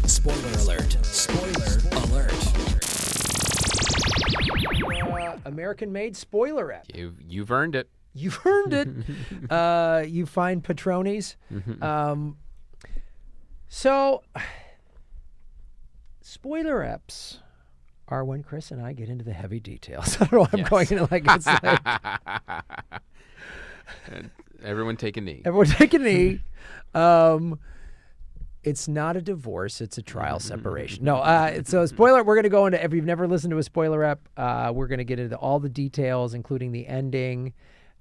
Spoiler alert. Spoiler alert. American-made spoiler app. You've earned it. You've earned it. You find Patronies. So, spoiler apps are when Chris and I get into the heavy details. I don't know why I'm going into it's like... Everyone take a knee. Everyone take a knee. It's not a divorce. It's a trial separation. No, so spoiler, we're going to go into, if you've never listened to a spoiler app, we're going to get into all the details, including the ending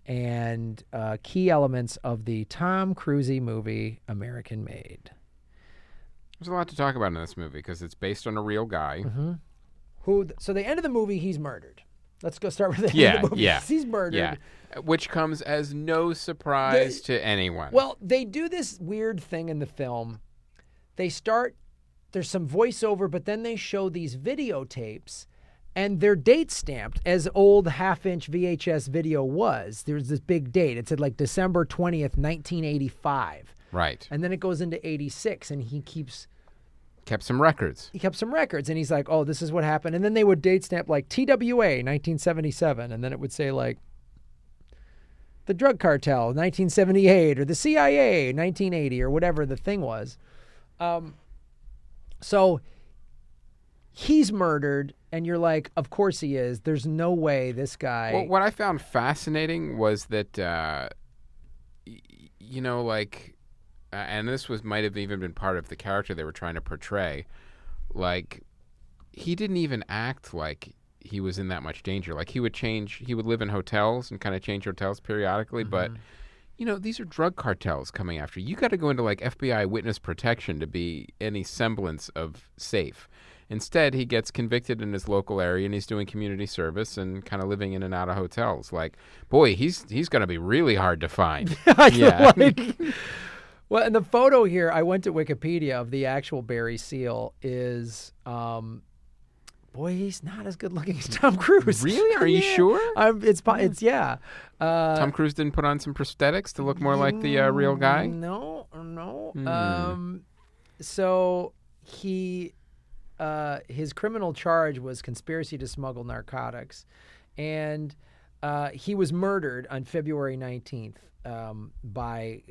and key elements of the Tom Cruise movie, American Made. There's a lot to talk about in this movie because it's based on a real guy. So the end of the movie, he's murdered. Let's go start with the end of the movie. Yeah. He's murdered. Yeah. Which comes as no surprise to anyone. Well, they do this weird thing in the film. There's some voiceover, but then they show these videotapes, and they're date stamped as old half-inch VHS video was. There's this big date. It said like December 20th, 1985. Right. And then it goes into 86, and he kept some records. He kept some records, and he's like, oh, this is what happened. And then they would date stamp like TWA, 1977, and then it would say like the drug cartel, 1978, or the CIA, 1980, or whatever the thing was. So he's murdered, and you're like, of course he is. There's no way this guy... Well, what I found fascinating was that, and this might have even been part of the character they were trying to portray, like, he didn't even act like he was in that much danger. Like, he would live in hotels and kind of change hotels periodically, but... these are drug cartels coming after you. You got to go into like FBI witness protection to be any semblance of safe. Instead, he gets convicted in his local area, and he's doing community service and kind of living in and out of hotels. Like, boy, he's going to be really hard to find. Yeah. Well, and the photo here, I went to Wikipedia of the actual Barry Seal is, boy, he's not as good looking as Tom Cruise. Really? Are you sure? Yeah. Tom Cruise didn't put on some prosthetics to look more like the real guy? No. So he, his criminal charge was conspiracy to smuggle narcotics, and he was murdered on February 19th by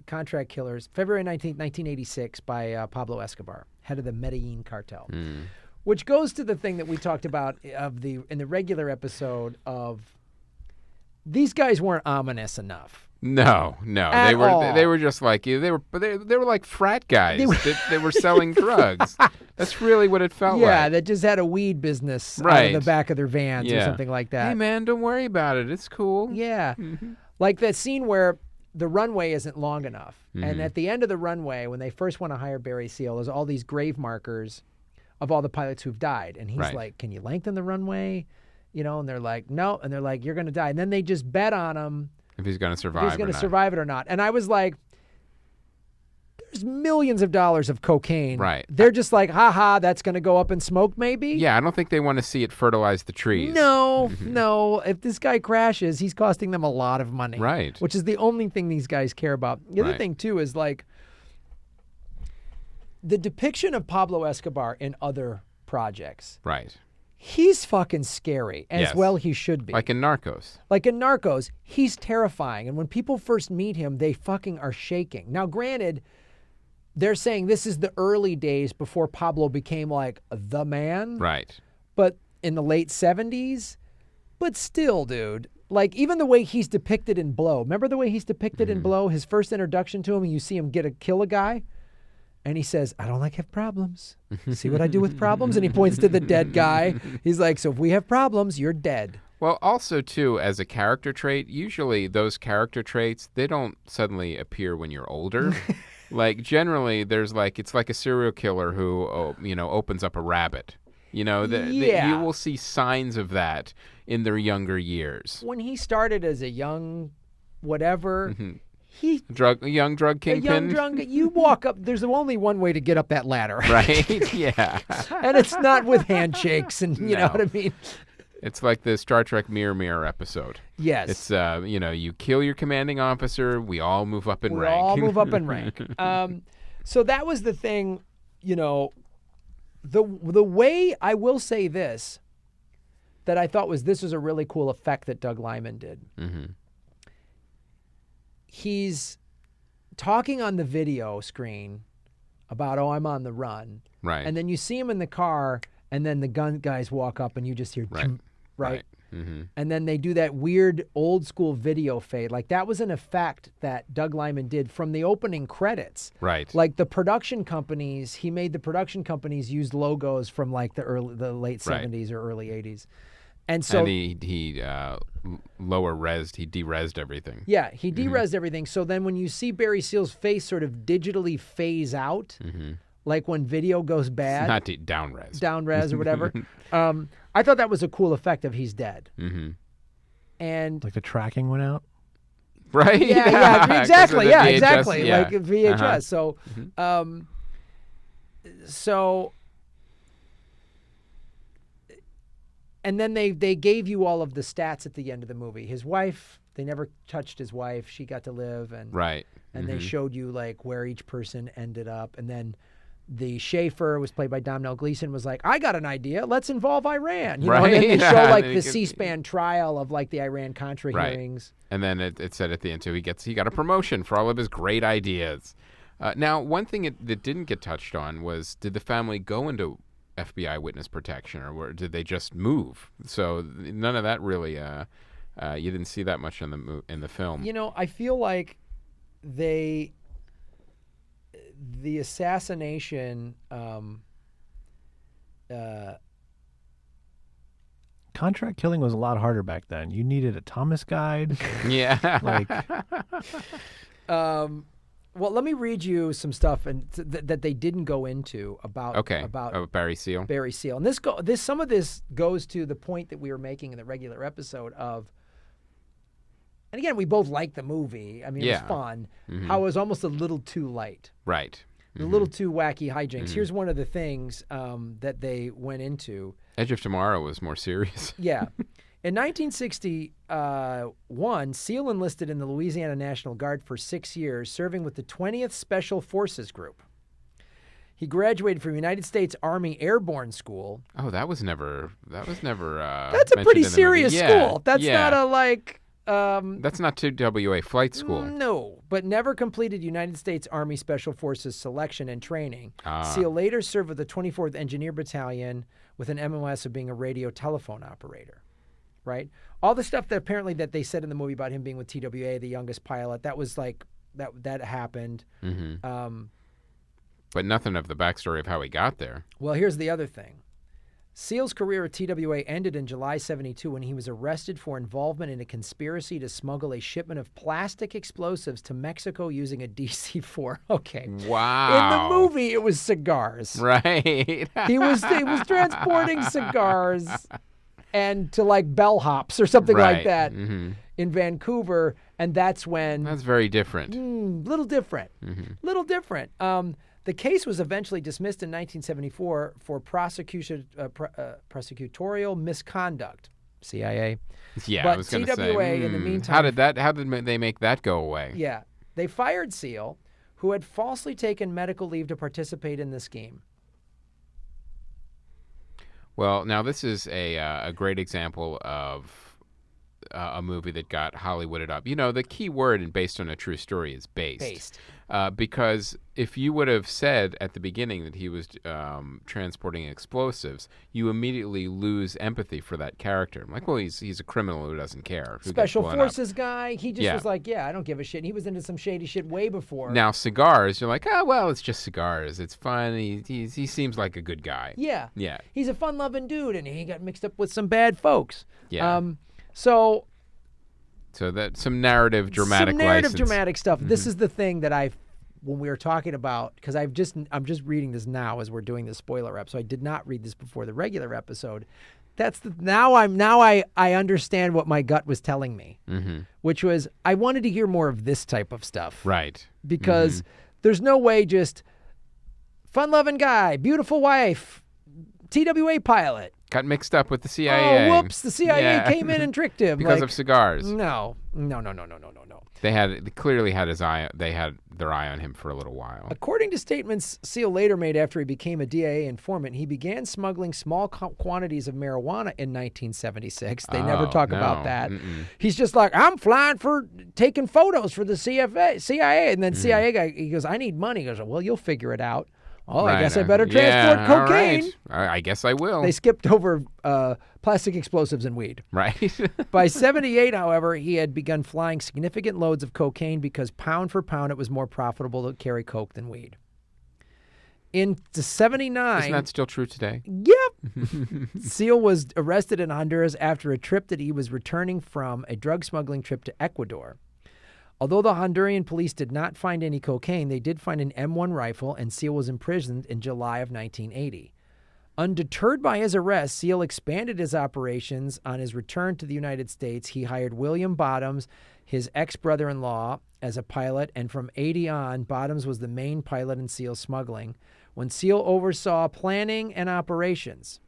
contract killers. February 19th, 1986, by Pablo Escobar, head of the Medellin cartel. Which goes to the thing that we talked about in the regular episode of these guys weren't ominous enough. No, they were just like you. They were like frat guys. They were selling drugs. That's really what it felt like. Yeah, that just had a weed business out of the back of their vans or something like that. Hey man, don't worry about it. It's cool. Yeah, like that scene where the runway isn't long enough, and at the end of the runway, when they first want to hire Barry Seal, there's all these grave markers of all the pilots who've died. And he's like, can you lengthen the runway? And they're like, no. And they're like, you're going to die. And then they just bet on him. If he's going to survive it or not. And I was like, there's millions of dollars of cocaine. Right. They're just like, haha, that's going to go up in smoke maybe? Yeah, I don't think they want to see it fertilize the trees. No. If this guy crashes, he's costing them a lot of money. Right. Which is the only thing these guys care about. The other thing, too, is like, the depiction of Pablo Escobar in other projects. Right. He's fucking scary, as well he should be. Like in Narcos. He's terrifying. And when people first meet him, they fucking are shaking. Now, granted, they're saying this is the early days before Pablo became like the man. Right. But in the late 70s. But still, dude. Like, even the way he's depicted in Blow. Remember the way he's depicted in Blow? His first introduction to him, you see him kill a guy. And he says, I don't like have problems. See what I do with problems? And he points to the dead guy. He's like, so if we have problems, you're dead. Well, also, too, as a character trait, usually those character traits, they don't suddenly appear when you're older. Like, generally, it's like a serial killer who, opens up a rabbit. You will see signs of that in their younger years. When he started as a young whatever... A young drug kingpin. You walk up. There's only one way to get up that ladder, right? Yeah, and it's not with handshakes, and you know what I mean. It's like the Star Trek Mirror episode. Yes, it's you kill your commanding officer. We all move up in rank. We all move up in rank. So that was the thing the way I will say this, that I thought this was a really cool effect that Doug Liman did. Mm-hmm. He's talking on the video screen about, I'm on the run. Right. And then you see him in the car, and then the gun guys walk up, and you just hear, right? Mm-hmm. And then they do that weird old school video fade. Like, that was an effect that Doug Liman did from the opening credits. Right. Like, the production companies, he made the production companies use logos from like the late 70s or early 80s. And so he lower resed, he de-resed everything. Yeah, he de-resed everything. So then when you see Barry Seal's face sort of digitally phase out, like when video goes bad. Not down-res. Down-res or whatever. I thought that was a cool effect of he's dead. Mm-hmm. And like the tracking went out? Right? Yeah, exactly. Yeah, VHS, exactly. yeah. Like VHS. So, and then they gave you all of the stats at the end of the movie. His wife, they never touched his wife. She got to live. And they showed you like where each person ended up. And then the Schaefer was played by Domhnall Gleeson, was like, I got an idea. Let's involve Iran. You know, and then they show like the C-SPAN trial of like the Iran-Contra hearings. And then it said at the end, too, he got a promotion for all of his great ideas. Now, one thing that didn't get touched on was, did the family go into FBI witness protection, or did they just move? So none of that really, you didn't see that much in the film. You know, I feel like the assassination, contract killing was a lot harder back then. You needed a Thomas guide. Yeah. Like, well, let me read you some stuff that they didn't go into about Barry Seal. Barry Seal, and some of this goes to the point that we were making in the regular episode of. And again, we both liked the movie. I mean, it was fun. How it was almost a little too light. Right. A little too wacky hijinks. Here's one of the things that they went into. Edge of Tomorrow was more serious. Yeah. In 1961, Seal enlisted in the Louisiana National Guard for 6 years, serving with the 20th Special Forces Group. He graduated from United States Army Airborne School. Oh, that was never. That's a pretty serious school. That's not a like. That's not TWA flight school. No, but never completed United States Army Special Forces selection and training. Seal later served with the 24th Engineer Battalion with an MOS of being a radio telephone operator. Right? All the stuff that apparently that they said in the movie about him being with TWA, the youngest pilot, that was like, that happened. But nothing of the backstory of how he got there. Well, here's the other thing. Seal's career at TWA ended in July 1972 when he was arrested for involvement in a conspiracy to smuggle a shipment of plastic explosives to Mexico using a DC-4. Okay. Wow. In the movie, it was cigars. Right. He was transporting cigars and to like bellhops or something like that in Vancouver, and that's when... That's very different. Little different. Little different. The case was eventually dismissed in 1974 for prosecutorial misconduct. CIA. Yeah, but I was going to say. TWA in the meantime. How did they make that go away? Yeah, they fired Seal, who had falsely taken medical leave to participate in the scheme. Well, now this is a great example of a movie that got Hollywooded up. You know, the key word in based on a true story is based. Because if you would have said at the beginning that he was transporting explosives, you immediately lose empathy for that character. I'm like, well, he's a criminal who doesn't care. Special Forces guy. He just was like, I don't give a shit. And he was into some shady shit way before. Now, cigars, you're like, well, it's just cigars. It's fun. He seems like a good guy. Yeah. Yeah. He's a fun-loving dude, and he got mixed up with some bad folks. Yeah. So that some narrative dramatic dramatic stuff. This is the thing that when we were talking about, because I'm just reading this now as we're doing the spoiler ep, so I did not read this before the regular episode. Now I understand what my gut was telling me, which was I wanted to hear more of this type of stuff, right? Because there's no way just fun-loving guy, beautiful wife, TWA pilot. Got mixed up with the CIA. Oh, whoops, the CIA came in and tricked him. Because of cigars. No. No. They clearly had his eye. They had their eye on him for a little while. According to statements Seal later made after he became a DIA informant, he began smuggling small quantities of marijuana in 1976. They never talk about that. He's just like, I'm flying for taking photos for the CIA. And then CIA guy, he goes, I need money. He goes, well, you'll figure it out. Oh, I guess I better transport cocaine. All right. I guess I will. They skipped over plastic explosives and weed. Right. By 78, however, he had begun flying significant loads of cocaine because pound for pound it was more profitable to carry coke than weed. In 79... Isn't that still true today? Yep. Seal was arrested in Honduras after a trip that he was returning from a drug smuggling trip to Ecuador. Although the Honduran police did not find any cocaine, they did find an M1 rifle, and Seal was imprisoned in July of 1980. Undeterred by his arrest, Seal expanded his operations. On his return to the United States, he hired William Bottoms, his ex-brother-in-law, as a pilot, and from 80 on, Bottoms was the main pilot in Seal smuggling, when Seal oversaw planning and operations.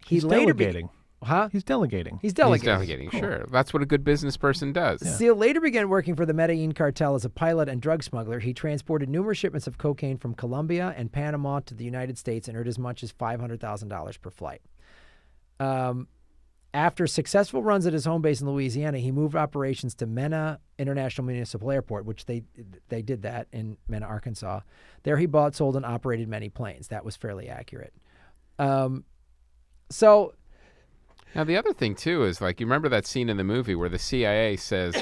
He's delegating. He's delegating. He's delegating. He's delegating, sure. That's what a good business person does. Yeah. Seal later began working for the Medellin cartel as a pilot and drug smuggler. He transported numerous shipments of cocaine from Colombia and Panama to the United States and earned as much as $500,000 per flight. After successful runs at his home base in Louisiana, he moved operations to Mena International Municipal Airport, which they did that in Mena, Arkansas. There he bought, sold, and operated many planes. That was fairly accurate. So... Now, the other thing, too, is like, you remember that scene in the movie where the CIA says,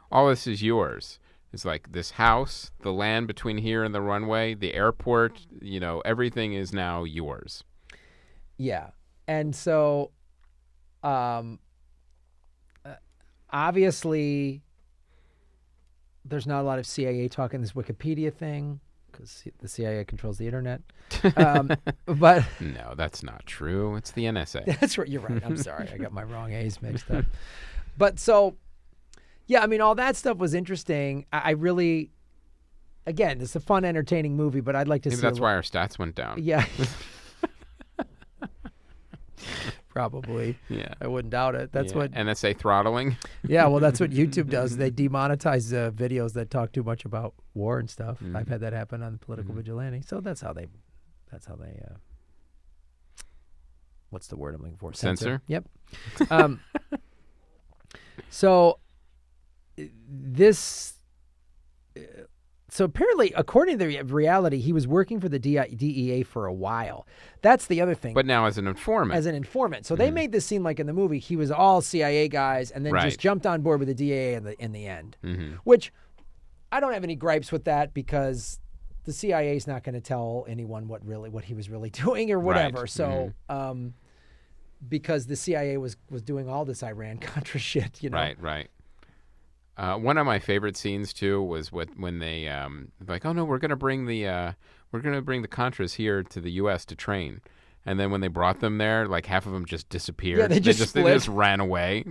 all this is yours. It's like this house, the land between here and the runway, the airport, everything is now yours. Yeah. And so, obviously, there's not a lot of CIA talk in this Wikipedia thing, because the CIA controls the internet. But no, that's not true. It's the NSA. That's right. You're right. I'm sorry. I got my wrong A's mixed up. But so, yeah, I mean, all that stuff was interesting. I really, again, it's a fun, entertaining movie, but I'd like to see. Maybe that's why our stats went down. Yeah. Probably. Yeah. I wouldn't doubt it. That's what NSA throttling. Yeah, well, that's what YouTube does. They demonetize videos that talk too much about war and stuff. I've had that happen on Political Vigilante. So that's how they what's the word I'm looking for? Censor? Yep. So apparently, according to the reality, he was working for the DEA for a while. That's the other thing. But now as an informant. So they made this seem like in the movie he was all CIA guys and then just jumped on board with the DEA in the end. Which I don't have any gripes with that, because the CIA is not going to tell anyone what he was really doing or whatever. Right. So because the CIA was doing all this Iran-Contra shit, Right. One of my favorite scenes too was when they like, oh no, we're gonna bring the Contras here to the U.S. to train, and then when they brought them there, like half of them just disappeared. Yeah, they just ran away.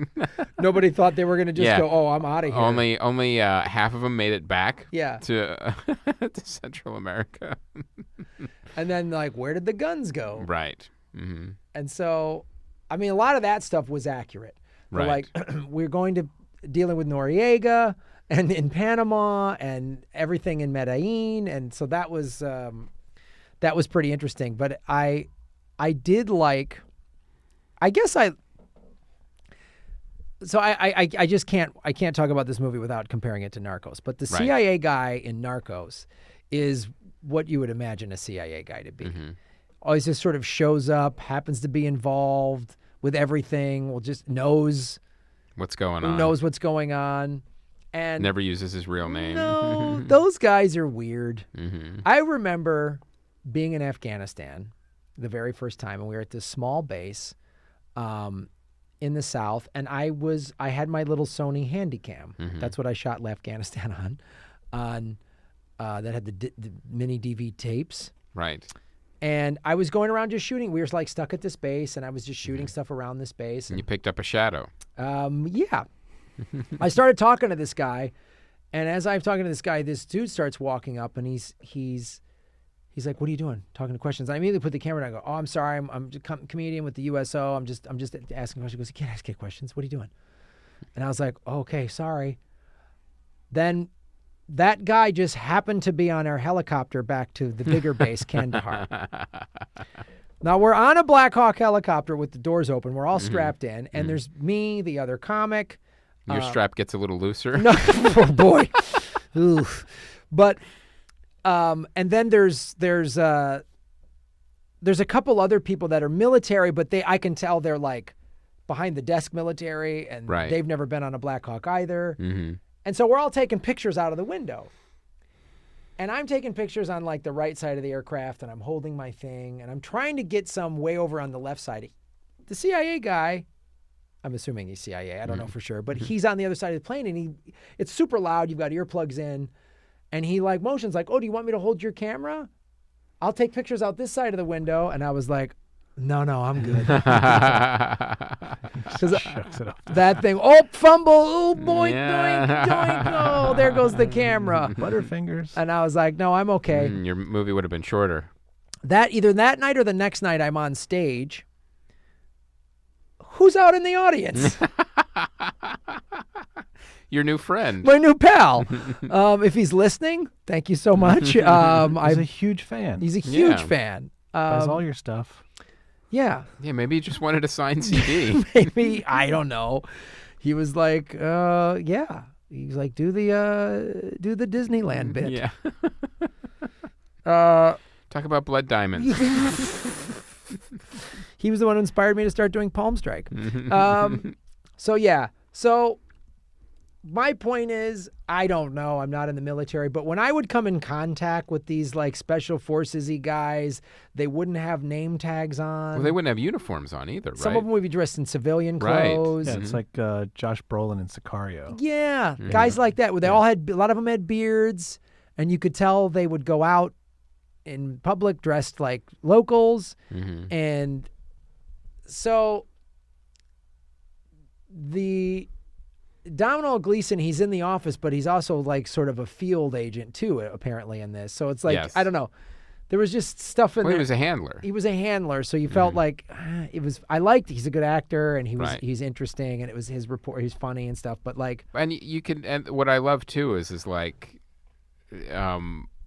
Nobody thought they were gonna just go, oh, I'm out of here. Only half of them made it back. Yeah. To Central America. And then like, where did the guns go? Right. And so, I mean, a lot of that stuff was accurate. Right. Like, we're going to dealing with Noriega and in Panama and everything in Medellin, and so that was pretty interesting. But I did like, I just can't talk about this movie without comparing it to Narcos. But the CIA guy in Narcos is what you would imagine a CIA guy to be. Always just sort of shows up, happens to be involved with everything, just knows what's going on. Knows what's going on. And never uses his real name. No, those guys are weird. I remember being in Afghanistan the very first time, and we were at this small base in the South, and I had my little Sony Handycam. That's what I shot Afghanistan on that had the mini DV tapes. Right. And I was going around just shooting. We were like stuck at this base, and I was just shooting stuff around this base. And you picked up a shadow. Yeah. I started talking to this guy, and as I'm talking to this guy, this dude starts walking up, and he's like, "What are you doing? Talking to questions." I immediately put the camera down. I go, "Oh, I'm sorry. I'm a comedian with the USO. I'm just asking questions." He goes, "You can't ask questions. What are you doing?" And I was like, okay, sorry. Then that guy just happened to be on our helicopter back to the bigger base, Kandahar. Now, we're on a Black Hawk helicopter with the doors open. We're all strapped in. And there's me, the other comic. Your strap gets a little looser. No, oh boy. Oof. But, and then there's a couple other people that are military, but I can tell they're like behind the desk military, and they've never been on a Black Hawk either. Mm-hmm. And so we're all taking pictures out of the window. And I'm taking pictures on like the right side of the aircraft, and I'm holding my thing, and I'm trying to get some way over on the left side. The CIA guy, I'm assuming he's CIA, I don't know for sure, but he's on the other side of the plane, and it's super loud. You've got earplugs in, and he like motions like, oh, do you want me to hold your camera? I'll take pictures out this side of the window. And I was like, no, I'm good. That thing, fumble, boink, doink, doink, oh, there goes the camera. Butterfingers. And I was like, no, I'm okay. Your movie would have been shorter. Either that night or the next night I'm on stage. Who's out in the audience? Your new friend. My new pal. If he's listening, thank you so much. He's a huge fan. He's a huge fan. Buys all your stuff. Yeah. Yeah, maybe he just wanted a signed CD. Maybe, I don't know. He was like, yeah. He's like, do the Disneyland bit. Yeah. Talk about blood diamonds. He was the one who inspired me to start doing Palm Strike. So yeah. So my point is, I don't know. I'm not in the military, but when I would come in contact with these like special forces-y guys, they wouldn't have name tags on. Well, they wouldn't have uniforms on either, right? Some of them would be dressed in civilian clothes. Yeah, it's like Josh Brolin in Sicario. Yeah, guys like that. Where they all had, a lot of them had beards, and you could tell they would go out in public dressed like locals. And so the Domhnall Gleeson, he's in the office, but he's also like sort of a field agent too, apparently, in this. So it's like, I don't know. There was just stuff in there. He was a handler. He was a handler, so you felt like he's a good actor, and he's interesting, and it was his report, he's funny and stuff, but like. And what I love too is like,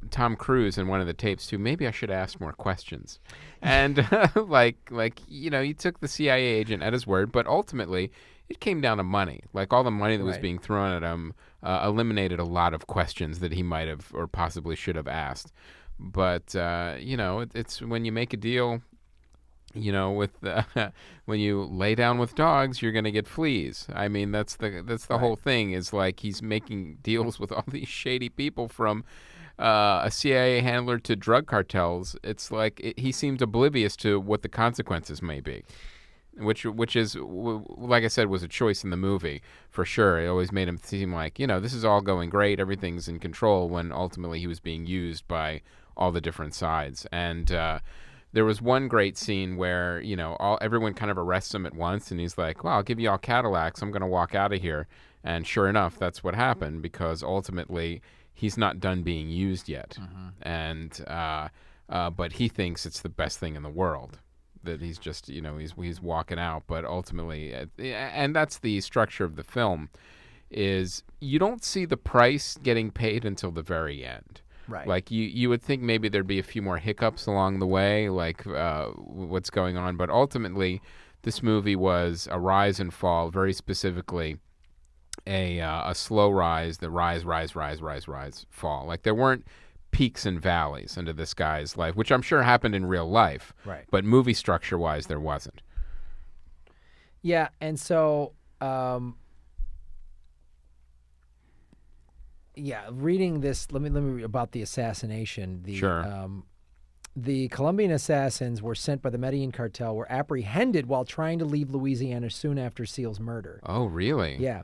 Tom Cruise in one of the tapes too, maybe I should ask more questions. And he took the CIA agent at his word, but ultimately it came down to money. Like all the money that was being thrown at him eliminated a lot of questions that he might have or possibly should have asked. But, it's when you make a deal, with when you lay down with dogs, you're going to get fleas. I mean, that's the whole thing is like he's making deals with all these shady people from a CIA handler to drug cartels. It's like he seemed oblivious to what the consequences may be. Which is, like I said, was a choice in the movie for sure. It always made him seem like, this is all going great, everything's in control, when ultimately he was being used by all the different sides. And there was one great scene where, everyone kind of arrests him at once, and he's like, well, I'll give you all Cadillacs, I'm going to walk out of here. And sure enough, that's what happened, because ultimately he's not done being used yet. And but he thinks it's the best thing in the world. That he's just, he's walking out, but ultimately, and that's the structure of the film, is you don't see the price getting paid until the very end. Right. Like you would think maybe there'd be a few more hiccups along the way, like what's going on, but ultimately, this movie was a rise and fall, very specifically a slow rise, the rise, fall. Like there weren't peaks and valleys into this guy's life, which I'm sure happened in real life. Right. But movie structure-wise, there wasn't. Yeah, and so, reading this, let me about the assassination. The Colombian assassins were sent by the Medellin cartel, were apprehended while trying to leave Louisiana soon after Seal's murder. Oh, really? Yeah.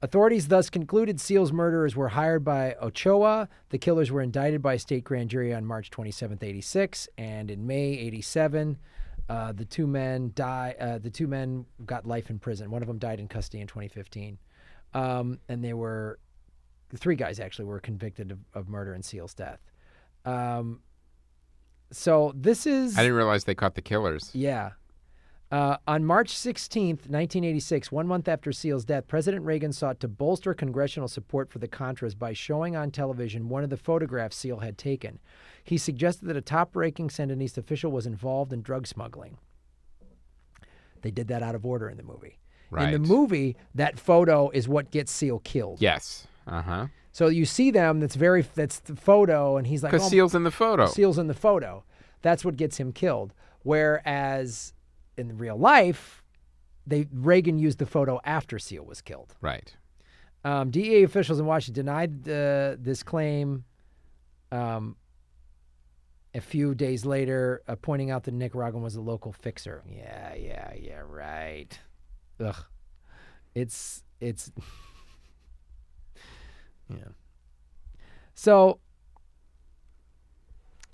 Authorities thus concluded Seal's murderers were hired by Ochoa. The killers were indicted by a state grand jury on March 27th, 86, and in May 87, the two men got life in prison. One of them died in custody in 2015, and the three guys actually were convicted of murder in Seal's death. So this is. I didn't realize they caught the killers. Yeah. On March 16th, 1986, 1 month after Seal's death, President Reagan sought to bolster congressional support for the Contras by showing on television one of the photographs Seal had taken. He suggested that a top-ranking Sandinista official was involved in drug smuggling. They did that out of order in the movie. Right. In the movie, that photo is what gets Seal killed. Yes. Uh-huh. So you see them, that's the photo, and he's like, Because Seal's in the photo. Seal's in the photo. That's what gets him killed. Whereas in real life, Reagan used the photo after Seal was killed. Right. DEA officials in Washington denied this claim a few days later, pointing out that Nicaraguan was a local fixer. Yeah, right. Ugh. It's yeah. So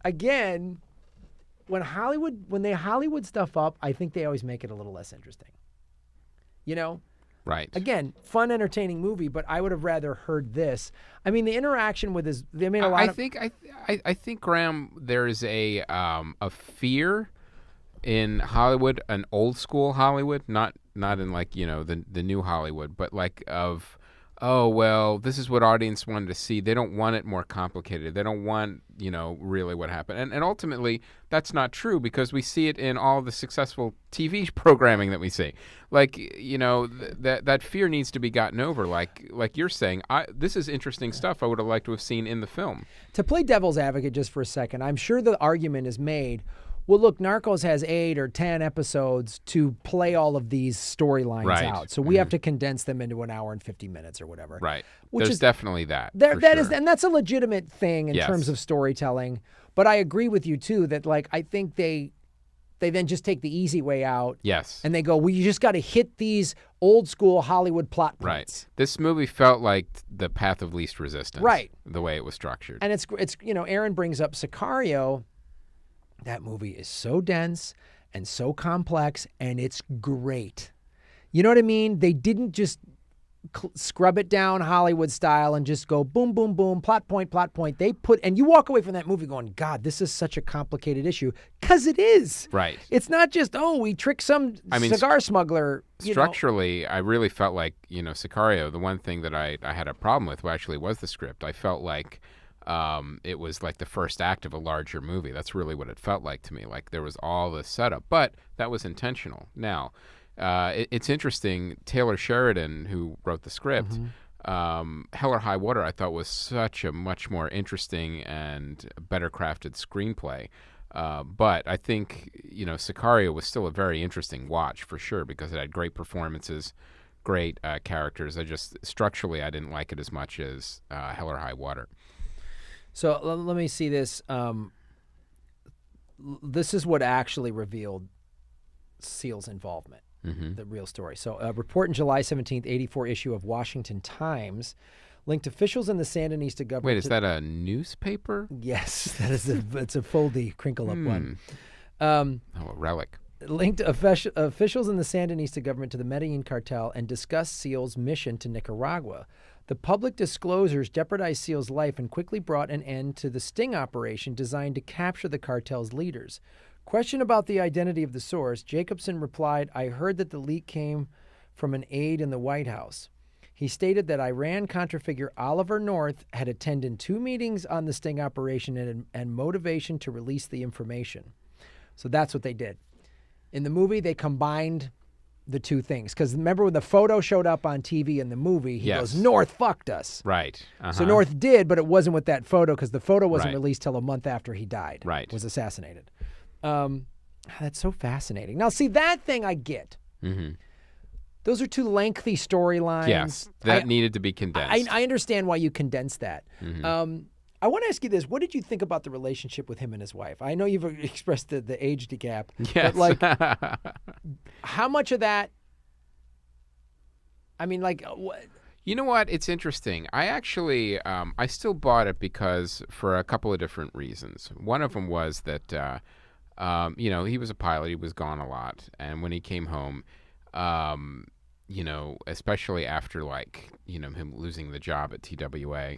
again, when they Hollywood stuff up, I think they always make it a little less interesting. You know? Right. Again, fun, entertaining movie, but I would have rather heard this. I mean, the interaction with his, they made a lot of... I think, Graham, there's a fear in Hollywood, an old school Hollywood, not in like, you know, the new Hollywood, but like of, oh, well, this is what audience wanted to see. They don't want it more complicated. They don't want, you know, really what happened. And ultimately, that's not true because we see it in all the successful TV programming that we see. Like, you know, that fear needs to be gotten over. Like you're saying, this is interesting stuff I would have liked to have seen in the film. To play devil's advocate just for a second, I'm sure the argument is made, well, look, Narcos has 8 or 10 episodes to play all of these storylines out. So we have to condense them into an hour and 50 minutes or whatever. Right. Which There's definitely that. And that's a legitimate thing in terms of storytelling. But I agree with you, too, that, like, I think they then just take the easy way out. Yes. And they go, well, you just got to hit these old school Hollywood plot points. Right. This movie felt like the path of least resistance. Right. The way it was structured. And it's you know, Aaron brings up Sicario. That movie is so dense and so complex, and it's great. You know what I mean? They didn't just scrub it down Hollywood style and just go boom, boom, boom, plot point, plot point. And you walk away from that movie going, God, this is such a complicated issue. Because it is. Right. It's not just, we tricked some cigar smuggler. Structurally, I really felt like, you know, Sicario, the one thing that I had a problem with actually was the script. I felt like it was like the first act of a larger movie. That's really what it felt like to me. Like there was all this setup, but that was intentional. Now, it's interesting. Taylor Sheridan, who wrote the script, Hell or High Water, I thought was such a much more interesting and better crafted screenplay. But I think, you know, Sicario was still a very interesting watch for sure because it had great performances, great characters. Structurally, I didn't like it as much as Hell or High Water. So let me see this. This is what actually revealed Seal's involvement, the real story. So a report in July 17th, 84 issue of Washington Times linked officials in the Sandinista government. Wait, is that a newspaper? Yes, it's a foldy, crinkle up one. A relic. Linked officials in the Sandinista government to the Medellin cartel and discussed Seal's mission to Nicaragua. The public disclosures jeopardized Seal's life and quickly brought an end to the sting operation designed to capture the cartel's leaders. Questioned about the identity of the source, Jacobson replied, I heard that the leak came from an aide in the White House. He stated that Iran-Contra figure Oliver North had attended 2 meetings on the sting operation and motivation to release the information. So that's what they did. In the movie, they combined the two things. Because remember when the photo showed up on TV in the movie, he goes, North fucked us. Right. So North did, but it wasn't with that photo because the photo wasn't released till a month after he died. Right. Was assassinated. That's so fascinating. Now, see, that thing I get. Those are 2 lengthy storylines. Yes, that needed to be condensed. I understand why you condensed that. I want to ask you this. What did you think about the relationship with him and his wife? I know you've expressed the age gap. Yes. But, like, how much of that, I mean, like, what? You know what? It's interesting. I actually, I still bought it because for a couple of different reasons. One of them was that, you know, he was a pilot. He was gone a lot. And when he came home, you know, especially after, like, you know, him losing the job at TWA,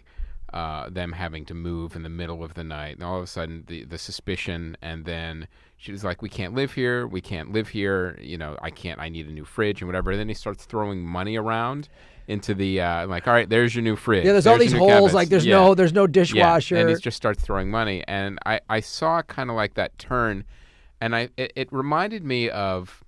them having to move in the middle of the night, and all of a sudden the suspicion, and then she was like, we can't live here, I need a new fridge and whatever. And then he starts throwing money around into the like, all right, there's your new fridge. Yeah, there's all these holes, cabinets. like there's no dishwasher. Yeah, and he just starts throwing money, and I saw kind of like that turn, and it reminded me of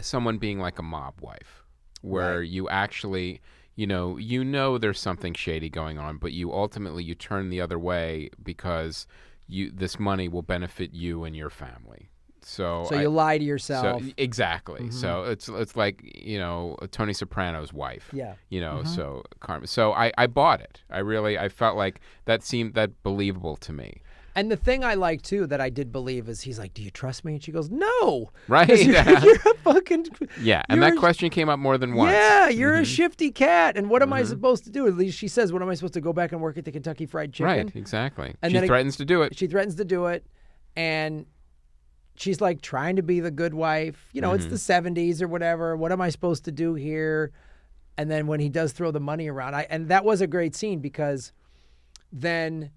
someone being like a mob wife, where you actually, you know there's something shady going on, but you ultimately turn the other way because this money will benefit you and your family. So you lie to yourself. So, exactly. Mm-hmm. So it's like, Tony Soprano's wife. Yeah. So Carmen. So I bought it. I felt like that seemed believable to me. And the thing I like too that I did believe is he's like, "Do you trust me?" And she goes, "No." Right. 'Cause you're a fucking. Yeah, and that question came up more than once. Yeah, you're a shifty cat, and what am I supposed to do? At least she says, "What am I supposed to go back and work at the Kentucky Fried Chicken?" Right. Exactly. And she then threatens to do it. She threatens to do it, and she's like trying to be the good wife. It's the 70s or whatever. What am I supposed to do here? And then when he does throw the money around, and that was a great scene because then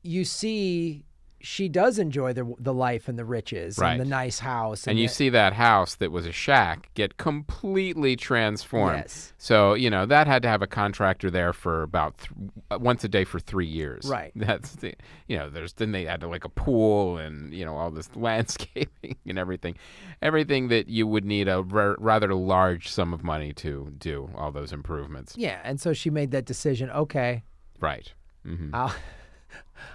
you see she does enjoy the life and the riches and the nice house. And you see that house that was a shack get completely transformed. Yes. So, that had to have a contractor there for about once a day for 3 years. Right. That's, then they had like a pool and, all this landscaping and everything. Everything that you would need a rather large sum of money to do all those improvements. Yeah. And so she made that decision. Okay. Right. Mm-hmm.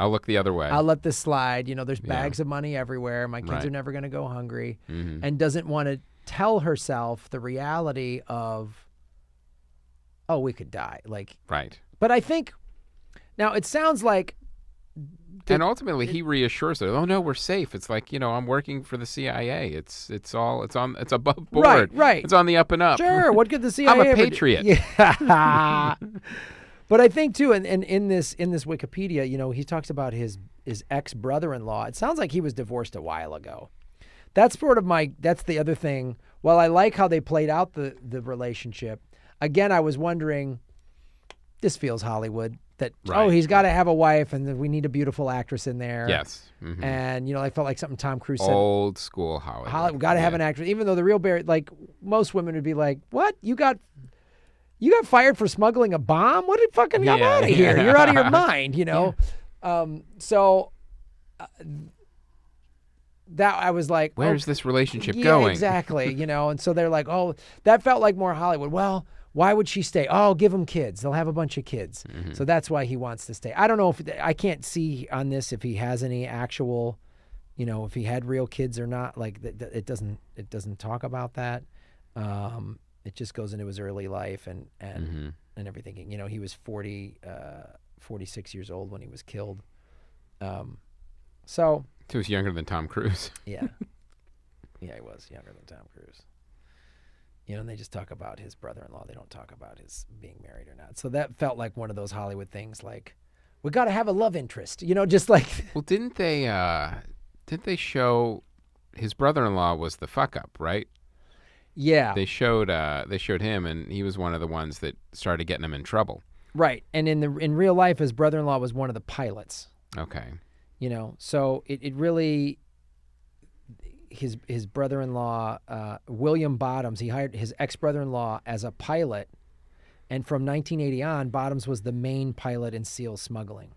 I'll look the other way. I'll let this slide. There's bags of money everywhere. My kids are never going to go hungry. And doesn't want to tell herself the reality of, oh, we could die. Right. But I think, now it sounds like. And ultimately he reassures her, oh no, we're safe. It's like, I'm working for the CIA. It's above board. Right. It's on the up and up. Sure. What could the CIA I'm a ever do? patriot. Yeah. But I think too, and in this Wikipedia, he talks about his ex-brother-in-law. It sounds like he was divorced a while ago. That's that's the other thing. While I like how they played out the relationship, again, I was wondering, this feels Hollywood. That, he's got to have a wife and we need a beautiful actress in there. Yes. Mm-hmm. And, I felt like something Tom Cruise said. Old school Hollywood. We got to have an actress. Even though the real Barry, like most women would be like, what? You got fired for smuggling a bomb? What? Fucking come out of here. You're out of your mind, Yeah. That I was like, where's this relationship going? Exactly. And so they're like, oh, that felt like more Hollywood. Well, why would she stay? Oh, give them kids. They'll have a bunch of kids. Mm-hmm. So that's why he wants to stay. I don't know I can't see on this if he has any actual, if he had real kids or not. Like it doesn't talk about that. It just goes into his early life and everything. He was 46 years old when he was killed. So he was younger than Tom Cruise. Yeah. Yeah, he was younger than Tom Cruise. And they just talk about his brother-in-law. They don't talk about his being married or not. So that felt like one of those Hollywood things, like, we got to have a love interest, just like. Well, didn't they show his brother-in-law was the fuck up, right? Yeah. They showed him, and he was one of the ones that started getting him in trouble. Right. And in real life, his brother-in-law was one of the pilots. Okay. So it really, his brother-in-law, William Bottoms, he hired his ex-brother-in-law as a pilot. And from 1980 on, Bottoms was the main pilot in SEAL smuggling.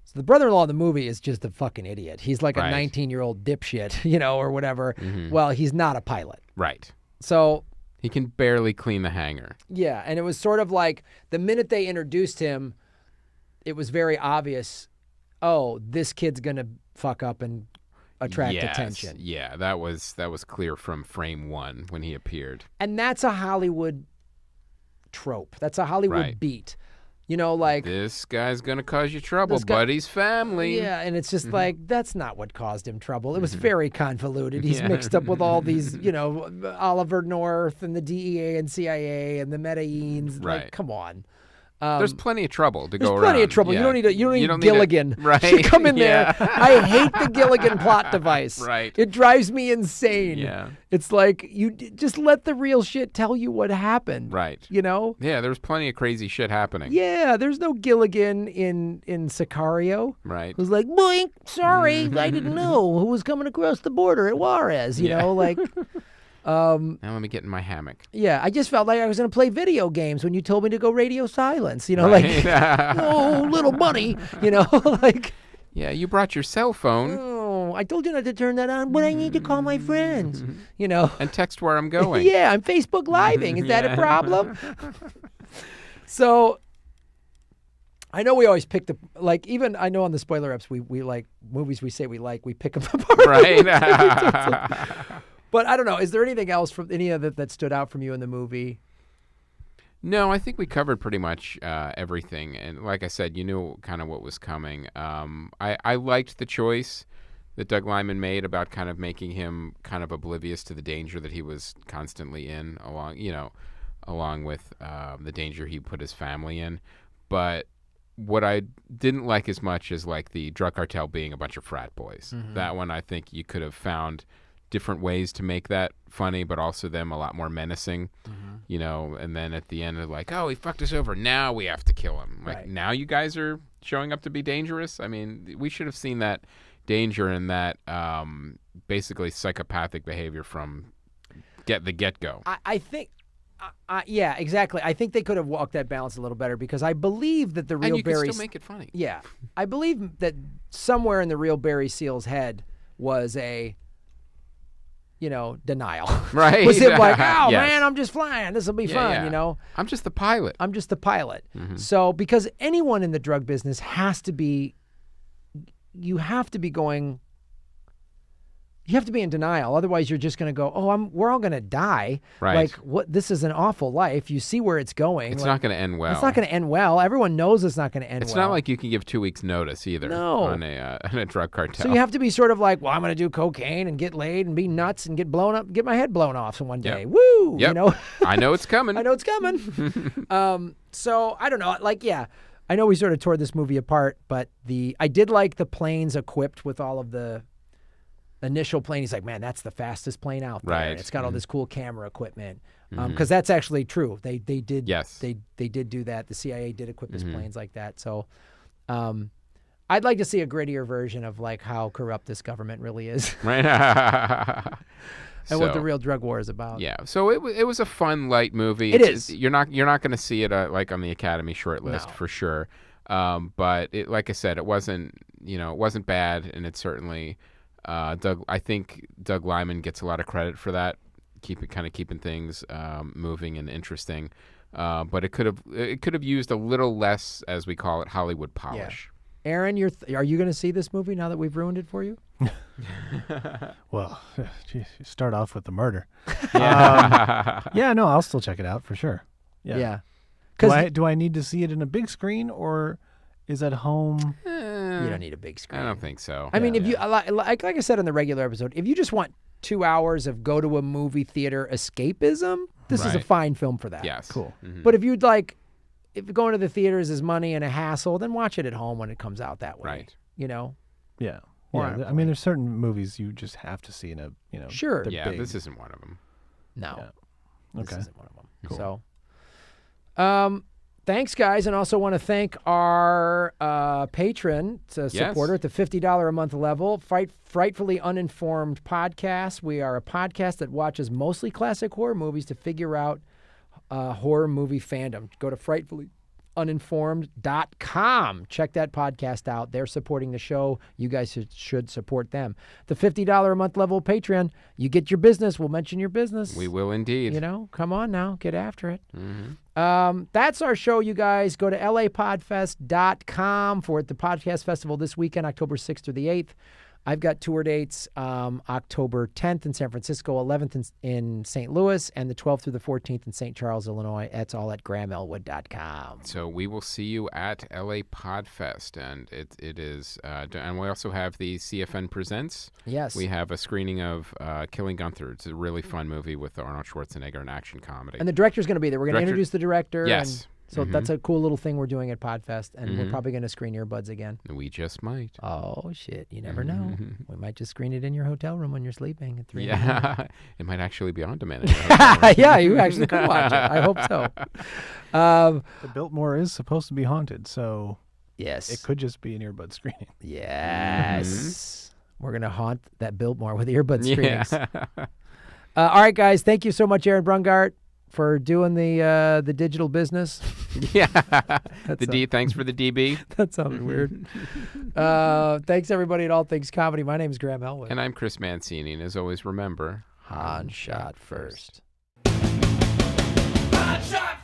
So the brother-in-law in the movie is just a fucking idiot. He's like a 19-year-old dipshit, or whatever. Mm-hmm. Well, he's not a pilot. Right. So he can barely clean the hangar. Yeah, and it was sort of like the minute they introduced him, it was very obvious, oh, this kid's going to fuck up and attract attention. Yeah, that was clear from frame one when he appeared. And that's a Hollywood trope. That's a Hollywood beat. Like, this guy's going to cause you trouble, buddy's family. Yeah, and it's just like, that's not what caused him trouble. It was very convoluted. He's mixed up with all these, Oliver North and the DEA and CIA and the Medelleans. Right. Like, come on. There's plenty of trouble to go There's around. plenty of trouble. Yeah. You don't need need Gilligan right. to come in there. Yeah. I hate the Gilligan plot device. Right. It drives me insane. Yeah. It's like just let the real shit tell you what happened. Right. You know? Yeah, there's plenty of crazy shit happening. Yeah, there's no Gilligan in Sicario. Right. Who's like, boink, sorry, I didn't know who was coming across the border at Juarez. You know, like... Now let me get in my hammock. Yeah, I just felt like I was going to play video games when you told me to go radio silence. You know, Right. like, oh, little buddy. You know, like... Yeah, you brought your cell phone Oh, I told you not to turn that on, but I need to call my friends. You know. and text where I'm going. Yeah, I'm Facebook Living. Is that a problem? So, I know we always pick even I know on the spoiler ups we like movies we say we like, we pick them apart. Right. But I don't know. Is there anything else from any of it that stood out from you in the movie? No, I think we covered pretty much everything. And like I said, you knew kind of what was coming. I liked the choice that Doug Liman made about kind of making him kind of oblivious to the danger that he was constantly in along with the danger he put his family in. But what I didn't like as much is like the drug cartel being a bunch of frat boys. Mm-hmm. That one, I think you could have found different ways to make that funny, but also them a lot more menacing, you know, and then at the end they're like, oh, he fucked us over, now we have to kill him. Like, now you guys are showing up to be dangerous? I mean, we should have seen that danger and that basically psychopathic behavior from the get-go. I think... yeah, exactly. I think they could have walked that balance a little better because I believe that the real and you Barry... could still make it funny. Yeah. I believe that somewhere in the real Barry Seal's head was a... denial. Right. Was him like, oh, Yes. man, I'm just flying. This will be fun, yeah. you know? I'm just the pilot. I'm just the pilot. So, because anyone in the drug business has to be, you have to be going, you have to be in denial. Otherwise, you're just going to go, oh, we're all going to die. Right. Like, this is an awful life. You see where it's going. It's not going to end well. It's not going to end well. Everyone knows it's not going to end well. It's not like you can give 2 weeks notice either on a drug cartel. So you have to be sort of like, well, I'm going to do cocaine and get laid and be nuts and get blown up, get my head blown off one day. Woo! Yep. You know? I know it's coming. I know it's coming. So I don't know. Like, yeah, I know we sort of tore this movie apart, but I did like the planes equipped with all of the initial plane. He's like, man, that's the fastest plane out there. Right. It's got all this cool camera equipment. Because that's actually true. They did. Yes. They did do that. The CIA did equip his planes like that. So, I'd like to see a grittier version of like how corrupt this government really is. Right. And what the real drug war is about. Yeah. So it was a fun, light movie. It is. You're not going to see it like on the Academy shortlist for sure. But like I said, it wasn't bad, and it certainly. I think Doug Liman gets a lot of credit for that, keeping things moving and interesting. But it could have used a little less, as we call it, Hollywood polish. Yeah. Aaron, are you going to see this movie now that we've ruined it for you? Well, geez, you start off with the murder. Yeah, no, I'll still check it out for sure. Yeah. Do I need to see it in a big screen or is at home? You don't need a big screen. I don't think so. I mean, if you like I said in the regular episode, if you just want 2 hours of go to a movie theater escapism, this is a fine film for that. Yes. Cool. But if you'd like, if going to the theaters is money and a hassle, then watch it at home when it comes out that way. Right. You know? Yeah. Or Yeah. I mean, there's certain movies you just have to see in a, Sure. they're Yeah, big. this isn't one of them. No. Yeah. Okay. This isn't one of them. Cool. So, thanks, guys, and also want to thank our patron supporter at the $50 a month level, Frightfully Uninformed Podcast. We are a podcast that watches mostly classic horror movies to figure out horror movie fandom. Go to frightfullyuninformed.com. Check that podcast out. They're supporting the show. You guys should support them. The $50 a month level Patreon, you get your business. We'll mention your business. We will indeed. Come on now. Get after it. That's our show, you guys. Go to lapodfest.com for the podcast festival this weekend, October 6th through the 8th. I've got tour dates October 10th in San Francisco, 11th in St. Louis, and the 12th through the 14th in St. Charles, Illinois. That's all at grahamelwood.com. So we will see you at LA Podfest, and it is, and we also have the CFN Presents. Yes. We have a screening of Killing Gunther. It's a really fun movie with Arnold Schwarzenegger, an action comedy. And the director's going to be there. We're going to introduce the director. Yes. So that's a cool little thing we're doing at Podfest, and we're probably going to screen earbuds again. We just might. Oh, shit. You never know. We might just screen it in your hotel room when you're sleeping at 3 Yeah. It might actually be on demand. Yeah, you actually could watch it. I hope so. The Biltmore is supposed to be haunted, so yes, it could just be an earbud screening. Yes. We're going to haunt that Biltmore with earbud screenings. Yeah. All right, guys. Thank you so much, Aaron Brungardt, for doing the digital business. Yeah. Thanks for the DB. That sounded weird. Thanks, everybody, at All Things Comedy. My name is Graham Elwood. And I'm Chris Mancini. And as always, remember, Han shot first. Han shot